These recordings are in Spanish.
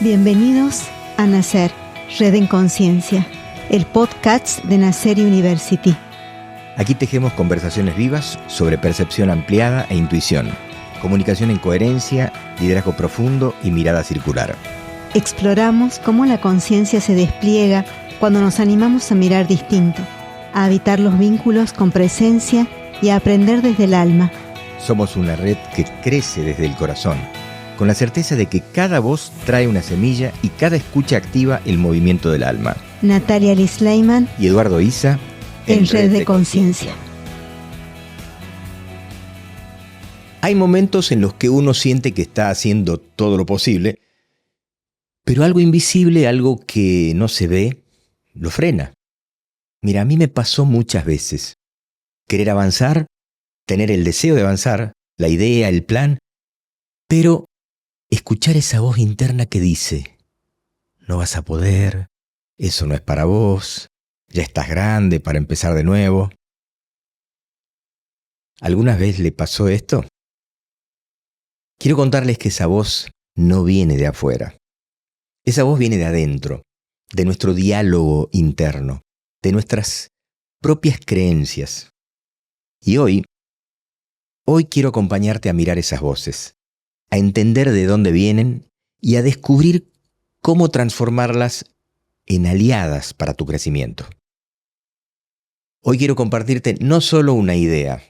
Bienvenidos a Nacer, Red en Conciencia, el podcast de Nacer University. Aquí tejemos conversaciones vivas sobre percepción ampliada e intuición, comunicación en coherencia, liderazgo profundo y mirada circular. Exploramos cómo la conciencia se despliega cuando nos animamos a mirar distinto, a habitar los vínculos con presencia y a aprender desde el alma. Somos una red que crece desde el corazón, con la certeza de que cada voz trae una semilla y cada escucha activa el movimiento del alma. Natalia Lisleiman y Eduardo Isa en Red de Conciencia. Hay momentos en los que uno siente que está haciendo todo lo posible, pero algo invisible, algo que no se ve, lo frena. Mira, a mí me pasó muchas veces. Querer avanzar, tener el deseo de avanzar, la idea, el plan, pero escuchar esa voz interna que dice, no vas a poder, eso no es para vos, ya estás grande para empezar de nuevo. ¿Alguna vez le pasó esto? Quiero contarles que esa voz no viene de afuera. Esa voz viene de adentro, de nuestro diálogo interno, de nuestras propias creencias. Y hoy quiero acompañarte a mirar esas voces, a entender de dónde vienen y a descubrir cómo transformarlas en aliadas para tu crecimiento. Hoy quiero compartirte no solo una idea,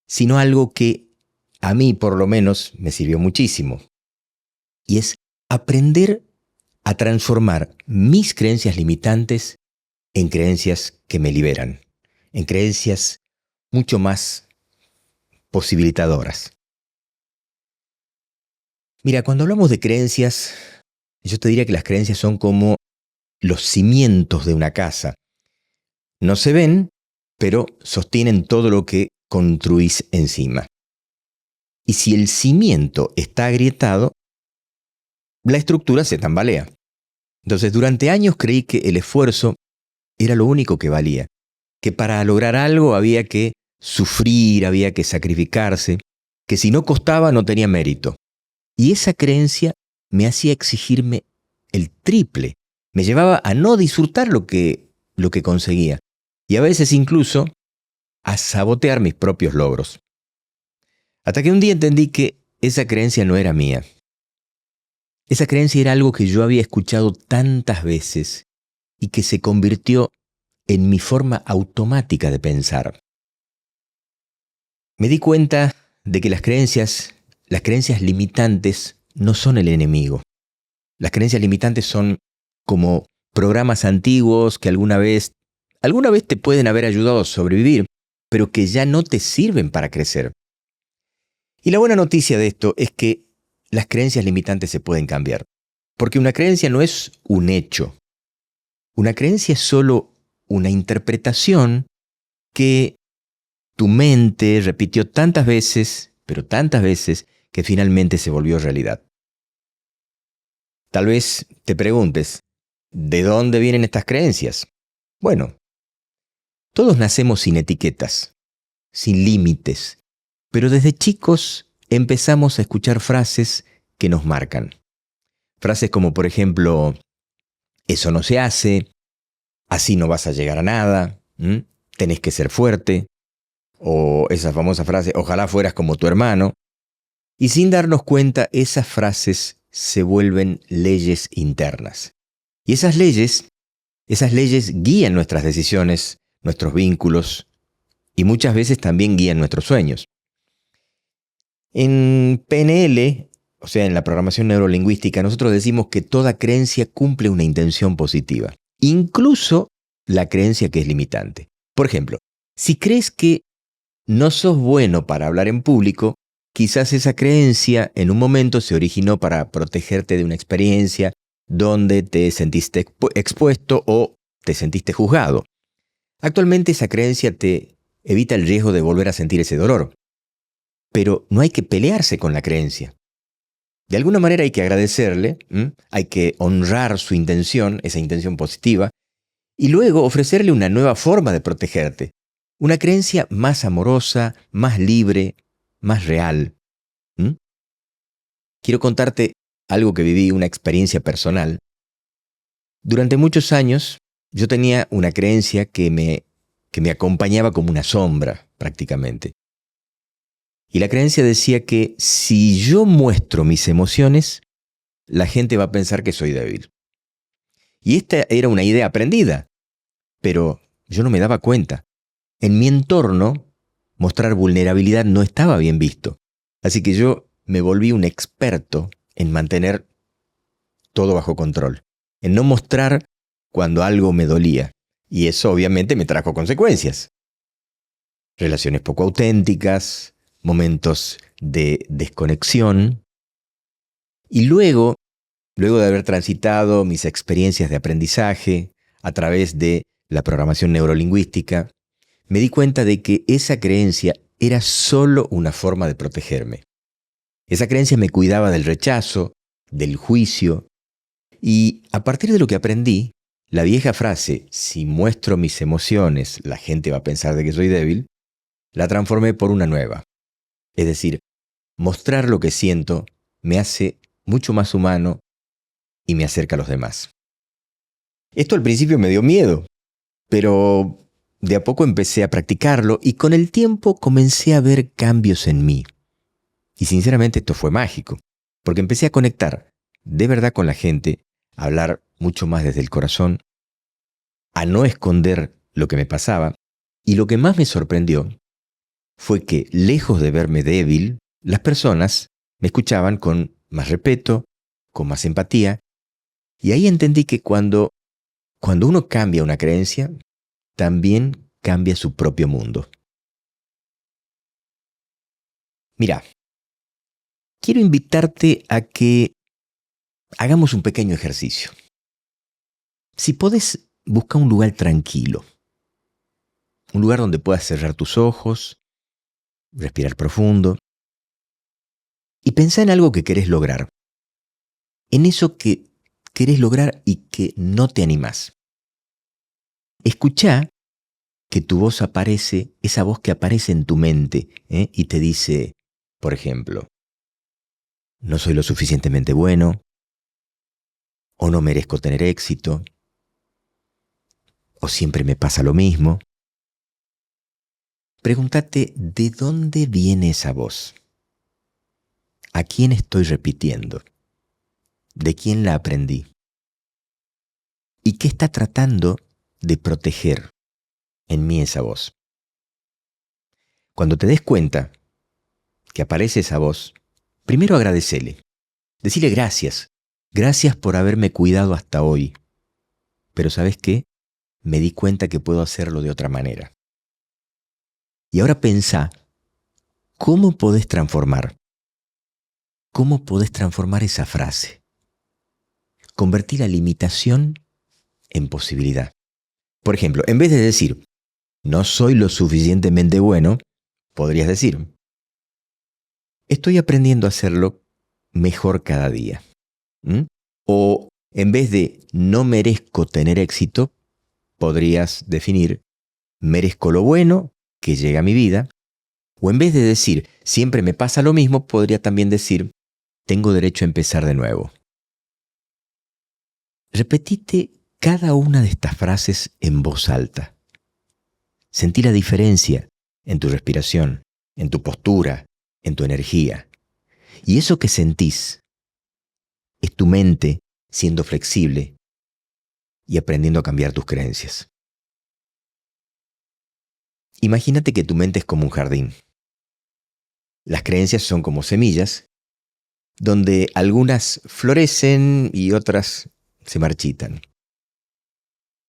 sino algo que a mí por lo menos me sirvió muchísimo. Y es aprender a transformar mis creencias limitantes en creencias que me liberan, en creencias mucho más posibilitadoras. Mira, cuando hablamos de creencias, yo te diría que las creencias son como los cimientos de una casa. No se ven, pero sostienen todo lo que construís encima. Y si el cimiento está agrietado, la estructura se tambalea. Entonces, durante años creí que el esfuerzo era lo único que valía, que para lograr algo había que sufrir, había que sacrificarse, que si no costaba no tenía mérito. Y esa creencia me hacía exigirme el triple, me llevaba a no disfrutar lo que conseguía y a veces incluso a sabotear mis propios logros. Hasta que un día entendí que esa creencia no era mía. Esa creencia era algo que yo había escuchado tantas veces y que se convirtió en mi forma automática de pensar. Me di cuenta de que las creencias limitantes no son el enemigo. Las creencias limitantes son como programas antiguos que alguna vez te pueden haber ayudado a sobrevivir, pero que ya no te sirven para crecer. Y la buena noticia de esto es que las creencias limitantes se pueden cambiar, porque una creencia no es un hecho. Una creencia es solo una interpretación que tu mente repitió tantas veces, pero tantas veces, que finalmente se volvió realidad. Tal vez te preguntes, ¿de dónde vienen estas creencias? Bueno, todos nacemos sin etiquetas, sin límites, pero desde chicos empezamos a escuchar frases que nos marcan. Frases como, por ejemplo, eso no se hace, así no vas a llegar a nada, tenés que ser fuerte, o esa famosa frase, ojalá fueras como tu hermano. Y sin darnos cuenta, esas frases se vuelven leyes internas. Y esas leyes guían nuestras decisiones, nuestros vínculos y muchas veces también guían nuestros sueños. En PNL, o sea, en la programación neurolingüística, nosotros decimos que toda creencia cumple una intención positiva, incluso la creencia que es limitante. Por ejemplo, si crees que no sos bueno para hablar en público, quizás esa creencia en un momento se originó para protegerte de una experiencia donde te sentiste expuesto o te sentiste juzgado. Actualmente esa creencia te evita el riesgo de volver a sentir ese dolor. Pero no hay que pelearse con la creencia. De alguna manera hay que agradecerle, hay que honrar su intención, esa intención positiva, y luego ofrecerle una nueva forma de protegerte. Una creencia más amorosa, más libre, más real. Quiero contarte algo que viví, una experiencia personal. Durante muchos años yo tenía una creencia que me acompañaba como una sombra, prácticamente. Y la creencia decía que si yo muestro mis emociones, la gente va a pensar que soy débil. Y esta era una idea aprendida, pero yo no me daba cuenta. En mi entorno, mostrar vulnerabilidad no estaba bien visto. Así que yo me volví un experto en mantener todo bajo control, en no mostrar cuando algo me dolía. Y eso obviamente me trajo consecuencias. Relaciones poco auténticas, momentos de desconexión. Y luego de haber transitado mis experiencias de aprendizaje a través de la programación neurolingüística, me di cuenta de que esa creencia era solo una forma de protegerme. Esa creencia me cuidaba del rechazo, del juicio, y a partir de lo que aprendí, la vieja frase, si muestro mis emociones, la gente va a pensar de que soy débil, la transformé por una nueva. Es decir, mostrar lo que siento me hace mucho más humano y me acerca a los demás. Esto al principio me dio miedo, pero de a poco empecé a practicarlo y con el tiempo comencé a ver cambios en mí. Y sinceramente esto fue mágico, porque empecé a conectar de verdad con la gente, a hablar mucho más desde el corazón, a no esconder lo que me pasaba, y lo que más me sorprendió fue que, lejos de verme débil, las personas me escuchaban con más respeto, con más empatía, y ahí entendí que cuando uno cambia una creencia, también cambia su propio mundo. Mira, quiero invitarte a que hagamos un pequeño ejercicio. Si podés, busca un lugar tranquilo. Un lugar donde puedas cerrar tus ojos, respirar profundo y pensá en algo que querés lograr. En eso que querés lograr y que no te animás. Escuchá que tu voz aparece, esa voz que aparece en tu mente, y te dice, por ejemplo, no soy lo suficientemente bueno, o no merezco tener éxito, o siempre me pasa lo mismo. Pregúntate de dónde viene esa voz. ¿A quién estoy repitiendo? ¿De quién la aprendí? ¿Y qué está tratando de proteger en mí esa voz? Cuando te des cuenta que aparece esa voz, primero agradecele. Decile gracias. Gracias por haberme cuidado hasta hoy. Pero ¿sabes qué? Me di cuenta que puedo hacerlo de otra manera. Y ahora pensá, ¿cómo podés transformar? ¿Cómo podés transformar esa frase? Convertir la limitación en posibilidad. Por ejemplo, en vez de decir, no soy lo suficientemente bueno, podrías decir, estoy aprendiendo a hacerlo mejor cada día. O en vez de no merezco tener éxito, podrías definir, merezco lo bueno que llega a mi vida. O en vez de decir, siempre me pasa lo mismo, podría también decir, tengo derecho a empezar de nuevo. Repetite cada una de estas frases en voz alta. Sentí la diferencia en tu respiración, en tu postura, en tu energía. Y eso que sentís es tu mente siendo flexible y aprendiendo a cambiar tus creencias. Imagínate que tu mente es como un jardín. Las creencias son como semillas, donde algunas florecen y otras se marchitan.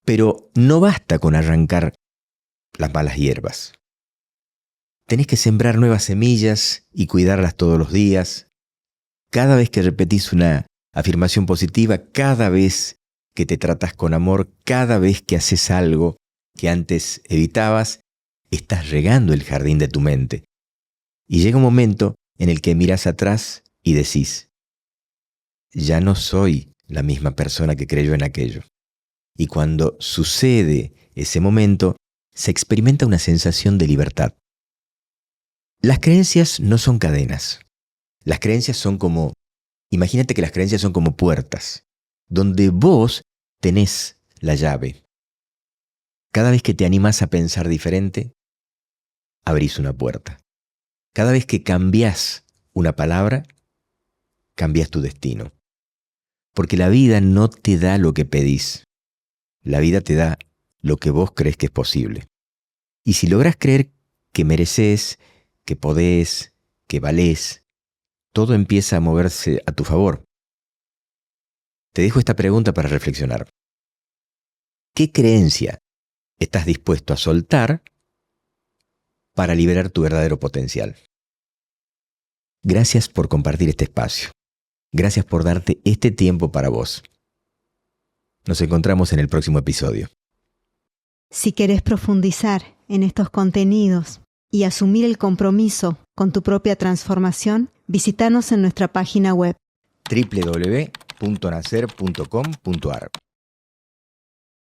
Pero no basta con arrancar las malas hierbas. Tenés que sembrar nuevas semillas y cuidarlas todos los días. Cada vez que repetís una afirmación positiva, cada vez que te tratas con amor, cada vez que haces algo que antes evitabas, estás regando el jardín de tu mente. Y llega un momento en el que miras atrás y decís, ya no soy la misma persona que creyó en aquello. Y cuando sucede ese momento, se experimenta una sensación de libertad. Las creencias no son cadenas. Las creencias son como Imagínate que las creencias son como puertas, donde vos tenés la llave. Cada vez que te animás a pensar diferente, abrís una puerta. Cada vez que cambiás una palabra, cambiás tu destino. Porque la vida no te da lo que pedís. La vida te da lo que vos crees que es posible. Y si lográs creer que mereces, que podés, que valés, todo empieza a moverse a tu favor. Te dejo esta pregunta para reflexionar. ¿Qué creencia estás dispuesto a soltar para liberar tu verdadero potencial? Gracias por compartir este espacio. Gracias por darte este tiempo para vos. Nos encontramos en el próximo episodio. Si querés profundizar en estos contenidos y asumir el compromiso con tu propia transformación, visítanos en nuestra página web www.nacer.com.ar